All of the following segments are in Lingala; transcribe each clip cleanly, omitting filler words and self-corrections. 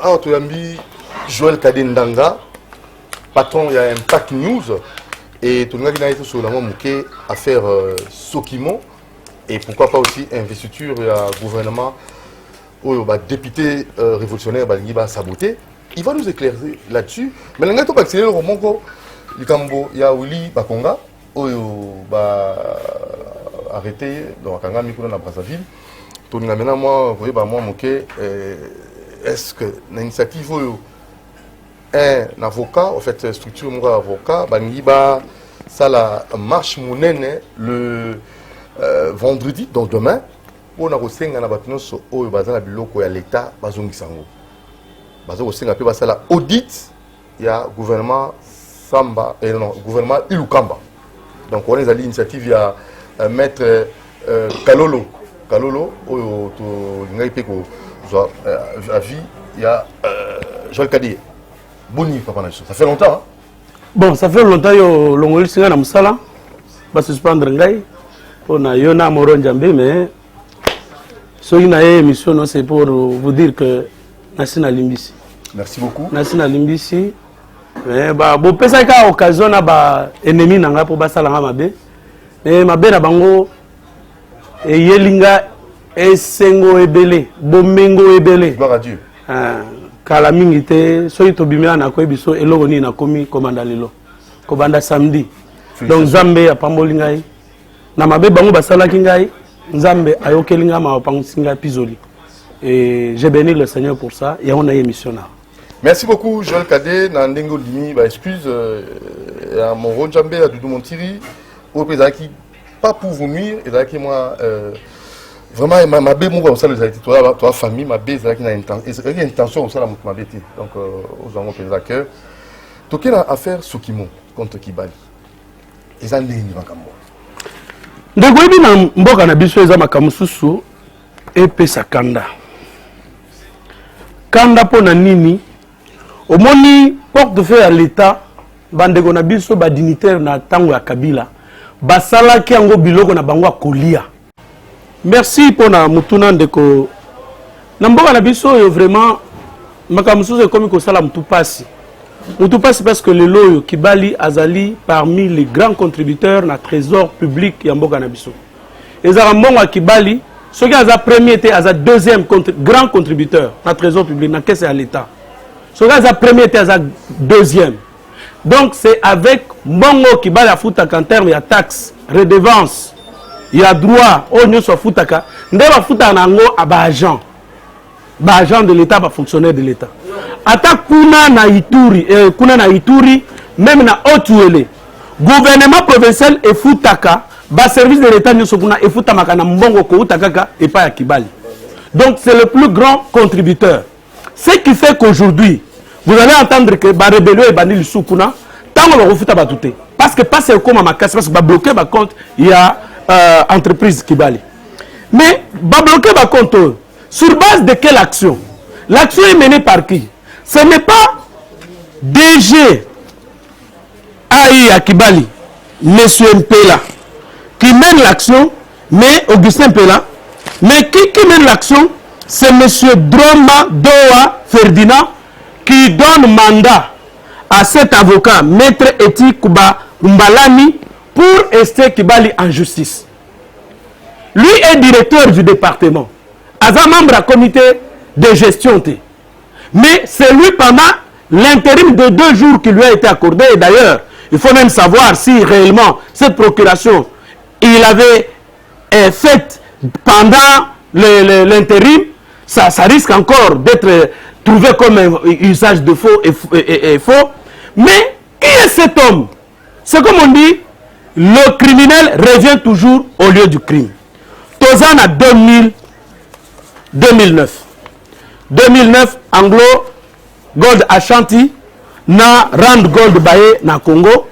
Alors, tu as mis Joël Kadendanga, patron, il y a Impact News, et tu as été sur la mouké à faire Sokimo, et pourquoi pas aussi investiture et gouvernement, ou député révolutionnaire, il va saboter. Il va nous éclairer là-dessus. Mais là, tu vas accélérer le roman, il y a Willy Bakonga, qui va arrêter dans la Brazzaville. Tu as maintenant, moi, est-ce que l'initiative un avocat, en fait, structure mon avocat, ça la marche monnaie le vendredi, donc demain, on a reçu un abattement sur l'État, audit, il y a gouvernement Samba, et non, gouvernement Ilukamba. Donc on est à l'initiative, il y a maître Kalolo, il y a Joël Kadé. Boni, papa, ça fait longtemps. Hein? Bon, ça fait longtemps que l'on singa na musala, va suspendre ngai. On a yona moron jambe, mais ce qui n'a émission, c'est pour vous dire que Nassina Limbisi. Merci beaucoup. Nassina Limbisi. Mais bon, peut-être qu'à occasion na ba ennemi nanga pour basala mabe. Mais mabe na bango et yelinga esengo ebele, bomengo ebele. Gloire à Dieu. Kala mingi te so itobimela na ko biso eloko ni na komi komanda lelo ko banda samedi donc Nzambe apamboli ngai na mabe bango basalaki ngai Nzambe ayokeli nga ma pansinga pizoli et j'ai béni le Seigneur pour ça et on a émission là. Merci beaucoup Joël Kadé na ndengo limi ba excuse à mon Nzambe à Doudou Montiri au qui pas pour vous nuire et là qui moi vraiment, ma belle, moi, ça, toi, famille, ma belle, c'est une intention, ça, ma belle, donc, aux gens, on cœur. Tu as affaire Sokimo contre Kibali. Ils ont des niveaux comme moi. Donc, oui, bien, mboka na biso eza makamususu epesa kanda. Kanda po na nini? Omoni portefeuille à l'État, bandeko na biso ba dignitaire na tango ya Kabila, basala ki yango biloko na bango kolia. Merci pour la mutuna ndeko. Namboka na biso yo vraiment makamususu ekomi ko sala mutu pasi. Mutu pasi parce que le loyo Kibali azali parmi les grands contributeurs na trésor public ya mboka na biso. Ezara mbongo Kibali, ce qui a premier était à deuxième grand contributeur na trésor public na caisse à l'État. Ce qui a premier était à deuxième. Donc c'est avec mbongo Kibali a futa en termes ya taxes, redevances. Il y a droit au niveau de Foutaka. Nous devons foutre un agent de l'État, pas fonctionnaire de l'État. Attaque kuna na Ituri, même na Otuele. Gouvernement provincial et Foutaka, bas service de l'État nous sommes et Foutamaka na mbongo ko Foutaka et pas à Kibali. Donc c'est le plus grand contributeur. Ce qui fait qu'aujourd'hui, vous allez entendre que ba rébellion et bandit soukuna, tant on va fouta batouté. Parce que pas c'est comme ma casse, parce que ba bloquer ba compte, il y a entreprise Kibali. Mais va bloquer ma compte sur base de quelle action? L'action est menée par qui? Ce n'est pas DG AI à Kibali, monsieur Mpela, qui mène l'action, mais Augustin Mpela, mais qui mène l'action? C'est monsieur Droma Doa Ferdinand qui donne mandat à cet avocat, maître Eti Kuba Mbalani, pour rester Kibali en justice. Lui est directeur du département. Aza membre du comité de gestion. Mais c'est lui pendant l'intérim de 2 jours qui lui a été accordé. Et d'ailleurs, il faut même savoir si réellement cette procuration, il avait faite pendant l'intérim, ça risque encore d'être trouvé comme un usage de faux et faux. Mais qui est cet homme? C'est comme on dit, le criminel revient toujours au lieu du crime. Tozan à 2009. 2009, Anglo Gold Ashanti na Rand Gold Baye na Congo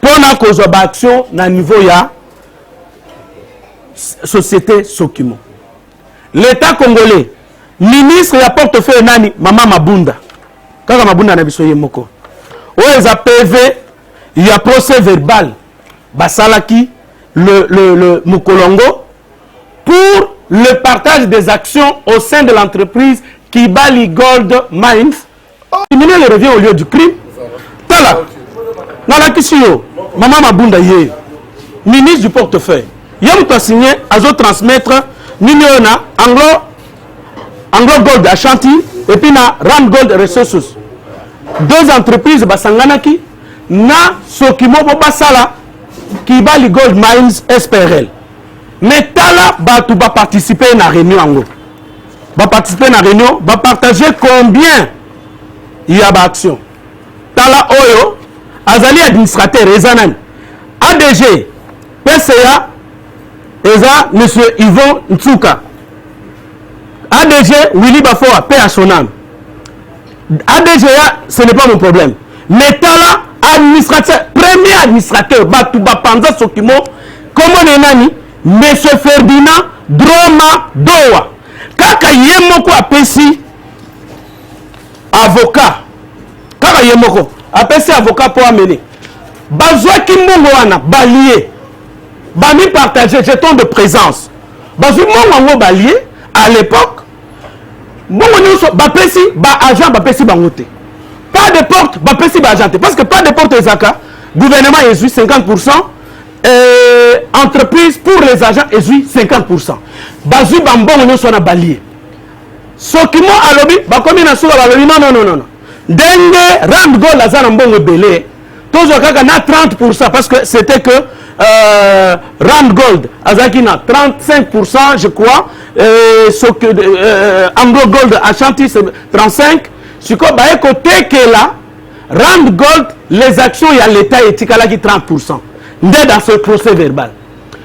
pour na cause action na niveau ya société Sokimo. L'État congolais, ministre ya portefeuille nani Mama Mabunda. Kaka Mabunda na biso yemoko. Oeza PV, il y a procès verbal. Basalaki, le Mukolongo, pour le partage des actions au sein de l'entreprise Kibali Gold Mines. Le revient au lieu du crime. Tala. Dans la question, Maman Mabunda Ye, ministre du portefeuille. Yam to signé à transmettre Niniona Anglo Gold Ashanti et puis na Ram Gold Resources. Deux entreprises basanganaki na Sokimo Basala Kibali Gold Mines SPRL. Mais Tala tu vas participer à la réunion ango. Va participer à la réunion, va partager combien il y a d'action. Tala Oyo, Azali administrateur, Ezanan, ADG, PCA, Eza, M. Yvon Ntsuka. ADG, Willy Bafoa, paix à son âme. ADG, ce n'est pas mon problème. Mais Tala, administrateur, premier administrateur, Batouba Panza Sokimo, comment est nani? M. Ferdinand Droma Dowa. Kaka Yemoko apesi avocat. Kaka Yemoko apesi avocat pour amener. Bazwa Kimbongo wana balié. Bami partager jeton de présence. Bazwa Mongo balié à l'époque. Mongo nyonso bapesi ba agent bapesi bangote. Pas de porte bapesi ba agent parce que pas de porte ezaka. Gouvernement est 50%. Entreprise pour les agents est 50%. Bazu bambongo nyonso na balié. Sokimo alobi bakomi na suka balobi non. Denge Rand Gold azana mbongo belé. Tozo kaka na 30% parce que c'était que Rand Gold azaki na 35% je crois. Anglo Gold Ashanti c'est 35. Siko bae côté que là Rand Gold les actions il y a l'état etikala qui 30%. Ndé dans ce procès verbal.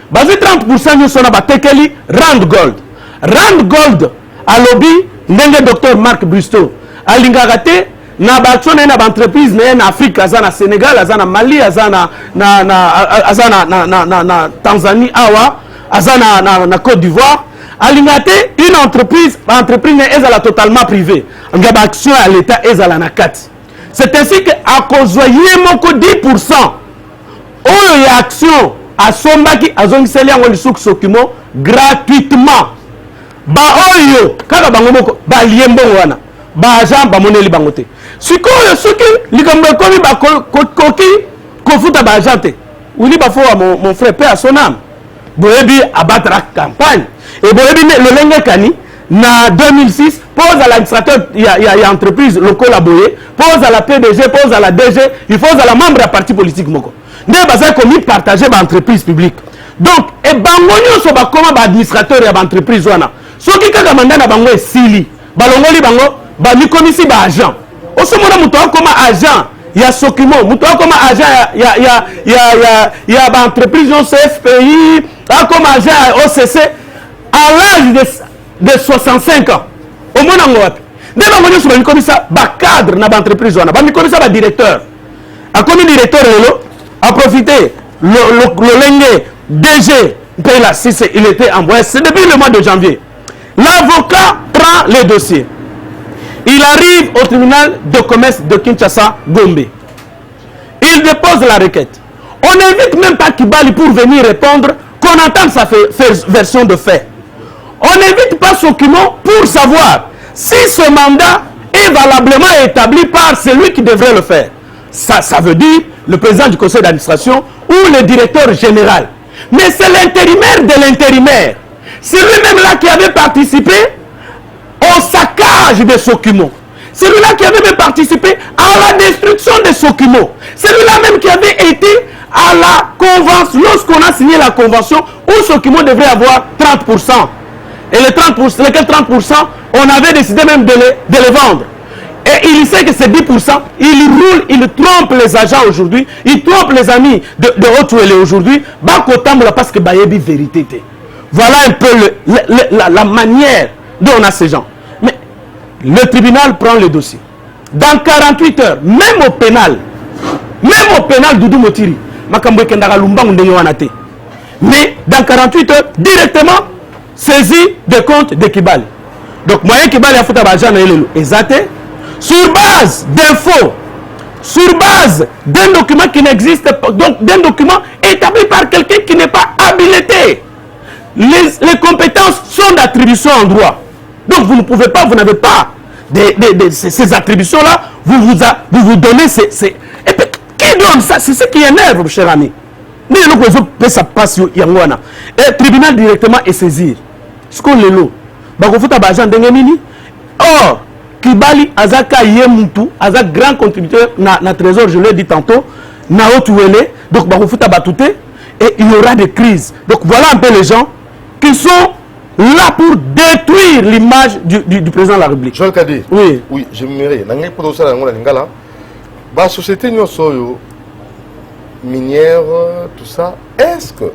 Bazi 30% nous sommes batekeli Rand Gold. Rand Gold à lobby ndenge docteur Marc Busto. Alingagate na baction na entreprise na Afrique, azana Sénégal, azana Mali, azana na Tanzanie awa, azana na Côte d'Ivoire. Alingate une entreprise est la totalement privée. Ngaba action à l'état est à la nakati. C'est ainsi que à cause moko 10% oyo ya action à sombaki azongiseli yango lisuku Sokimo gratuitement. Ba oyo kaka bango moko ba liembo wana ba agent ba moneli bangote. Sikoyo soki likambo komi ba koki kofuta ba agent. Uli ba fo mon frère paix à son âme. Boyebi abattre la campagne et boyebi le lenge kani na 2006 pose à l'administrateur il y a entreprise locale à Boye, pose à la PDG, pose à la DG, il pose à la membre de parti politique moko. Ndé baza komi partager ba entreprise publique. Donc et bango nyonso ba koma ba administrateur ya ba entreprise wana. Soki kaka manda na bango esili, balongoli bango ba mikomisi ba agent. Osomona muto akoma agent ya Sokimo, muto akoma agent ya ba entreprise on CFPI, akoma agent ya OCC à l'âge de 65 ans. Au moins en Europe. Dès que nous sommes comme ça, ba cadre na ba entreprise wana, ba comme ça ba directeur. A comme directeur a profité le lenge DG là si il était envoyé, c'est depuis le mois de janvier. L'avocat prend les dossiers. Il arrive au tribunal de commerce de Kinshasa, Gombe. Il dépose la requête. On n'invite même pas Kibali pour venir répondre, qu'on entende sa version de fait. On n'invite pas Sokimo pour savoir si ce mandat est valablement établi par celui qui devrait le faire. Ça veut dire le président du conseil d'administration ou le directeur général. Mais c'est l'intérimaire de l'intérimaire. C'est lui-même là qui avait participé au saccage de Sokimo. C'est lui-là qui avait même participé à la destruction de Sokimo. C'est lui-là même qui avait été à la convention, lorsqu'on a signé la convention où Sokimo devrait avoir 30%. Et les 30%, lesquels 30%, on avait décidé même de les vendre. Et il sait que ces 10%, il roule, il trompe les agents aujourd'hui, il trompe les amis de Haut-Ouélé aujourd'hui, parce que Bayebi vérité. Voilà un peu la manière dont on a ces gens. Mais le tribunal prend le dossier. Dans 48 heures, même au pénal, Doudou Motiri, mais dans 48 heures, directement, saisi des comptes de Kibali. Donc, moyen Kibali a fait exacté sur base d'infos, sur base d'un document qui n'existe pas, donc d'un document établi par quelqu'un qui n'est pas habilité. Les compétences sont d'attribution en droit. Donc, vous ne pouvez pas, vous n'avez pas ces attributions-là, vous donnez ces... Et puis, qui donne ça? C'est ce qui énerve, mon cher ami. Mais nous ça passe Yangwana. Et le tribunal directement est saisi. Ce qu'on est là. Bakofuta Bajan Dengenini. Or, Kibali, Azaka Yemutu, Azak grand contributeur na trésor, je l'ai dit tantôt, na Otuele, donc Bakofuta Batute, et il y aura des crises. Donc voilà un peu les gens qui sont là pour détruire l'image du président de la République. Joël Kadé. Oui. Oui, j'aimerais. Nangai pour ça, la société Nyosoyo, minière, tout ça, est-ce que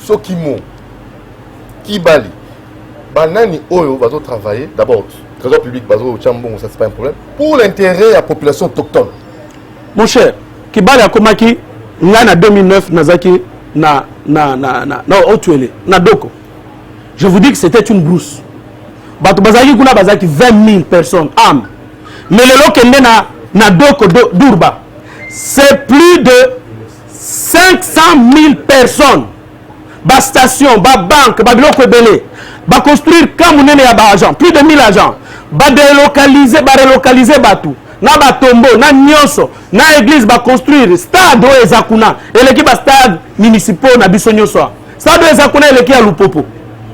Sokimo, Kibali, Banani Oyo va travailler d'abord, trésor public, Bazo, Chambon, ça c'est pas un problème, pour l'intérêt de la population autochtone. Mon cher, Kibali a commencé en 2009, Nazaki, na Otuele, na Doko. Je vous dis que c'était une brousse. Bazaki kuna bazaki 20 000 personnes, âmes. Mais le lot qui na Doko d'Urba, c'est plus de 500 000 personnes. Ba station, ba banque, ba biloko ebele, ba construire kamunene ya ba agent, plus de 1000 agents. Ba délocaliser, ba relocaliser batou. Na ba tombo, na nyonso, na église ba construire stade o ezakuna, eleki ba stade municipal na biso nyonso. Stade o ezakuna eleki ya Lupopo.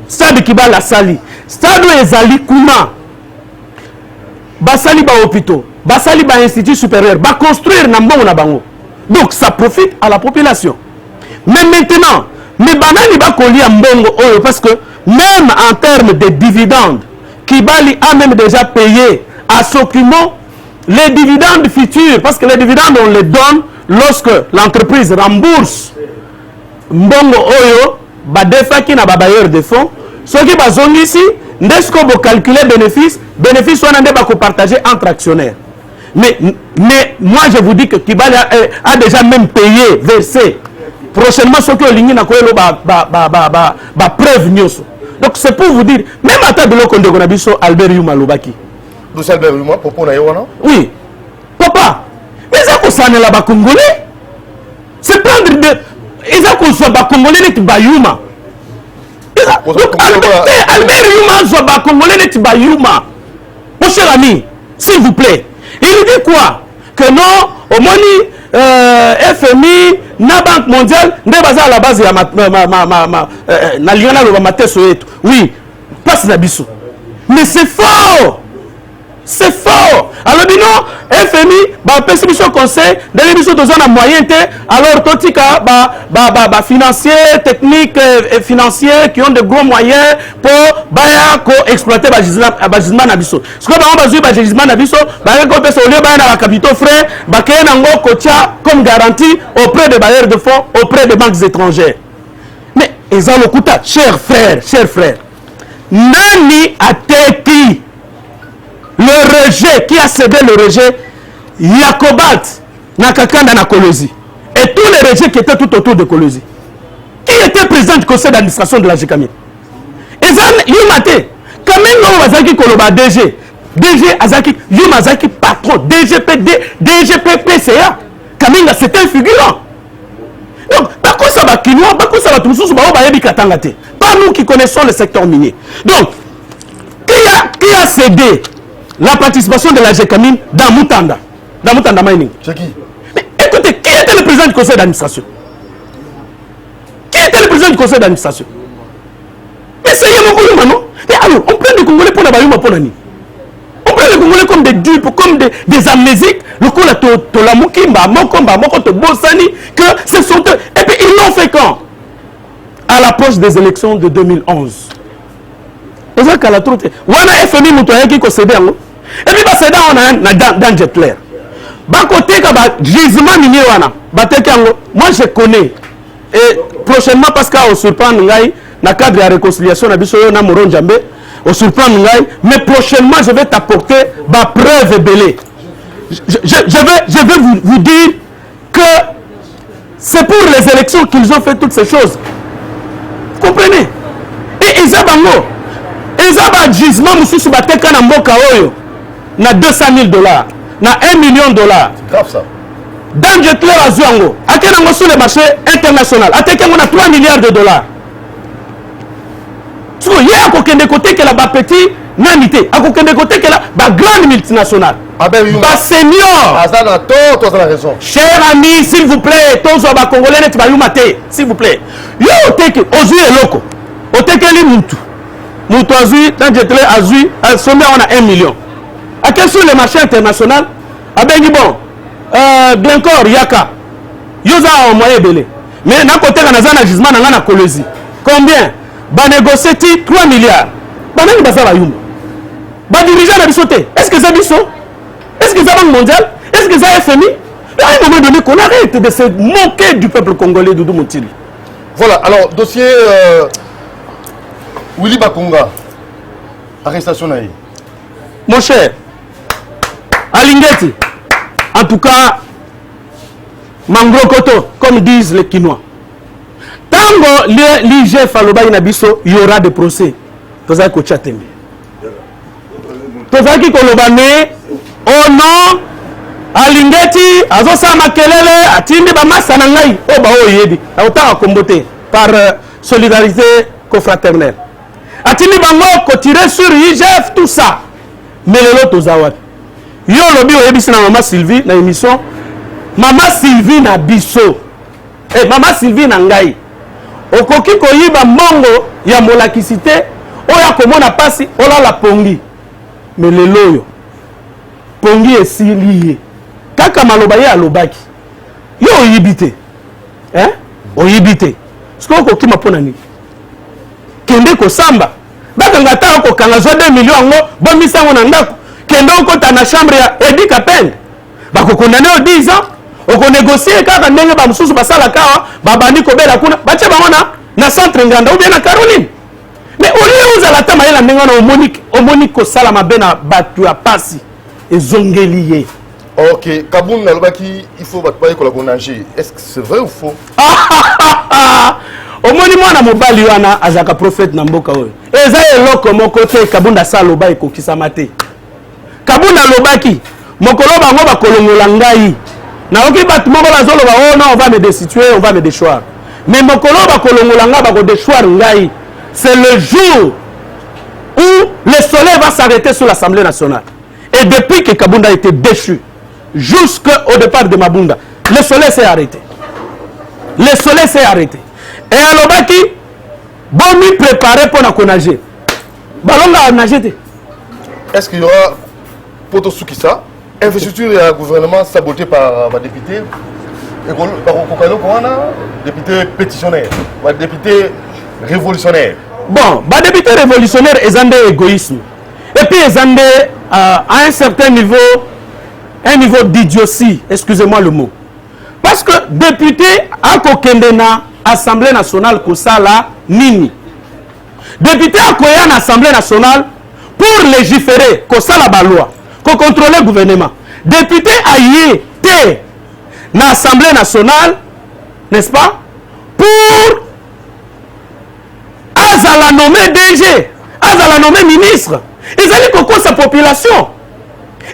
Stade Kibala Sali. Stade o ezali kuna. Ba sali ba hôpitaux, ba sali ba institut supérieur, ba construire na mbongo na bango. Donc ça profite à la population. Mais maintenant, mais banani ba kolia mbongo oyo parce que même en termes de dividendes, Kibali a même déjà payé à Sokimo les dividendes futurs, parce que les dividendes on les donne lorsque l'entreprise rembourse mbongo oyo ba defaki na ba bailleur de fonds. Ceux qui bazongi ici, n'est-ce bo calculer bénéfice on a pas partager entre actionnaires. Mais moi je vous dis que Kibali a déjà même payé, versé. Prochainement, ceux qui ont ligné na koelo ba preuve nyonso. Donc c'est pour vous dire, même à table de Gonabiso, Albert Yuma Lobaki. Nous Albert Yuma, propos na yowana? Oui. Papa, mais ça qu'on s'en est là-bas congolais. C'est prendre de. Ils ont qu'on soit congolais net Bayuma. Donc Albert Yuma soit congolais net Bayuma. Mon cher ami, s'il vous plaît, il dit quoi? Que non, au moni FMI, na Banque mondiale, ne baza à la base ya na liana lo mateso yetu. Oui, passe na biso. Mais c'est faux. C'est faux. Alors non, FMI, ba pessimisme conseil, de l'émission de zone à moyen té, alors totika ba financiers, techniques et financiers qui ont de gros moyens pour exploiter ba gisement na biso. Ce que ba bazui ba gisement na biso, ba ko pesa au lieu ba na capitaux frais, ba kaya na ngo kocha comme garantie auprès des bailleurs de fonds, auprès des banques étrangères. Mais ils ont le coup cher frère. Nani a teki le rejet, qui a cédé le rejet, Yacobalt, Nakakanda na Kolosi. Et tous les rejets qui étaient tout autour de Kolosi. Qui était président du conseil d'administration de la GKM? Ezan Yumate, quand même non Azaki Koloba DG Azaki, Yumazaki patron, DGP PCA, Kaminga c'était un figurant. Donc, pas quoi ça va Kinois, pas quoi ça va tout ça, pas nous qui connaissons le secteur minier. Donc, qui a cédé la participation de la GKM dans Mutanda Mining? C'est qui? Mais écoutez, qui était le président du conseil d'administration? Qui était le président du conseil d'administration? Mais c'est Yamokolo, non? Et alors, on prend des Congolais pour la Bayuma pour l'année. On prend les Congolais comme des dupes, comme des amnésiques. Le coup, la Mokimba, Mokomba, Mokoto, Bosani, que ce sont eux. Et puis, ils l'ont fait quand? À l'approche des élections de 2011. Et ça, qu'à la troute, on a FMI Moutoyen qui concède. Et puis, c'est dans Jetler. Bah, côté, gisement minier, moi, je connais. Et prochainement, parce qu'on surprend, dans le cadre de la réconciliation, na Moron Djambe, on surprend, mais prochainement, je vais t'apporter ma preuve belée. Je vais vous dire que c'est pour les élections qu'ils ont fait toutes ces choses. Vous comprenez? Et ils ont un gisement, monsieur Bateka na mboka oyo, na $200,000, na $1 million. C'est grave ça. Dans Jetler à Zouango, à sur le marché international, à Tekengo na $3 milliards. Il y a un côté que la petit nani te akokende kotekela ba grande multinationale ba senior azana to azana raison cher ami s'il vous plaît tozo ba congolais net ba yuma te s'il vous plaît yo oteke ozui eloko otekeli mutu azui dans jetle azui sommet on a 1 million à quel sur le marché international abengi bon Glencore yaka yoza en moyen belé mais na côté na zana gisement na ngana kolezi combien ba négocier 3 milliards ba nani ba sala yuma ba dirigeant na bisoté est-ce que ça biso est-ce que ça banque mondiale est-ce que ça FMI à un moment donné qu'on arrête de se moquer du peuple congolais Doudou Moutili. Voilà, alors dossier Willy Bakonga arrestation naïe. Mon cher Alingeti, en tout cas Mangrokoto comme disent les Quinois. Tango l'IGF Alobaï Nabiso, il y aura des procès. Tozaki ko chateme. Tozaki ko lobane au nom Alingeti azosa makelele atindi ba masa na ngai o ba o yebi. Autant comboté par solidarité confraternelle. Atindi bango ko tirer sur IGF tout ça. Mais le lot tozawat. Yo lobi o yebi na Maman Sylvie na émission Maman Sylvie na biso. Maman Sylvie na ngai. Okoki koyiba mbongo ya molakisite oya komona pasi ola la pongi. Mais le loyo pongi esili kaka maloba ye alobaki yo oyibite oyibite siko ko kima pona ni kende ko samba bakanga ta ko kanga zo 2 millions ngo bomisa ngo na ndako kende ko ta na chambre ya Edi Kapende bako condamné au 10 ans oko négocier kaka ndenge ba mususu basala kawa babandi ko bela kuna bache bamona na centre nganda ou bien na Caroline mais au lieu uzala ta mayela ndenge na omonique ko sala mabena batu ya pasi ezongeliye. Ok, Kaboun Nalobaki, il faut battre pour la nager. Est-ce que c'est vrai ou faux? Au monument na mobali wana azaka prophète na mboka oyo. Eza eloko moko te Kabunda saloba ekokisa mate. Kabunda lobaki mokolo bango ba kolongola ngai. Na oki batu moko bazoloba oh non on va me destituer, on va me déchoir. Mais mokolo ba kolongola nga ba ko déchoir ngai. C'est le jour où le soleil va s'arrêter sur l'Assemblée nationale. Et depuis que Kabunda a été déchu, jusqu'au départ de Mabunda, le soleil s'est arrêté. Le soleil s'est arrêté. Et Alobaki, bon m'y préparer pour la nager. Ballon à nager. Est-ce qu'il y aura Potosukisa, investiture et un gouvernement saboté par ma députée, député pétitionnaire, ma députée révolutionnaire? Bon, ma député révolutionnaire est un égoïsme. Et puis est à un certain niveau, un niveau d'idiotie, excusez-moi le mot. Parce que député à Kokendena, Assemblée nationale, Kosala, Nini. Député à Koyan, Assemblée nationale, pour légiférer, Kosala Balois, pour contrôler le gouvernement. Député à Yé, na Assemblée nationale, n'est-ce pas, pour Azala nommé DG, Azala nommé ministre. Ils allaient qu'on sa population.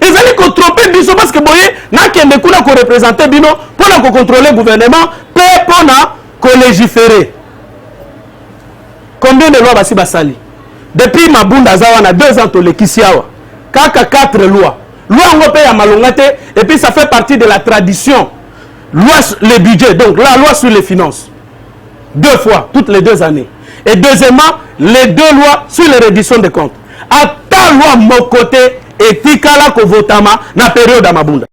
Ils allaient qu'on tromper biso parce que boye n'a qu'un de kuna qu'on représenter bino pour qu'on contrôler le gouvernement, pour qu'on légiférer. Combien de lois basi basali? Depuis Mabunda Zawana 2 ans to le kisiawa. Kaka 4 lois. Loi on paye à malongate et puis ça fait partie de la tradition. Loi sur le budget, donc la loi sur les finances. 2 fois, toutes les 2 années. Et deuxièmement, les 2 lois sur les redditions de comptes. À ta loi mon côté et tikala ko votama na période à Mabunda.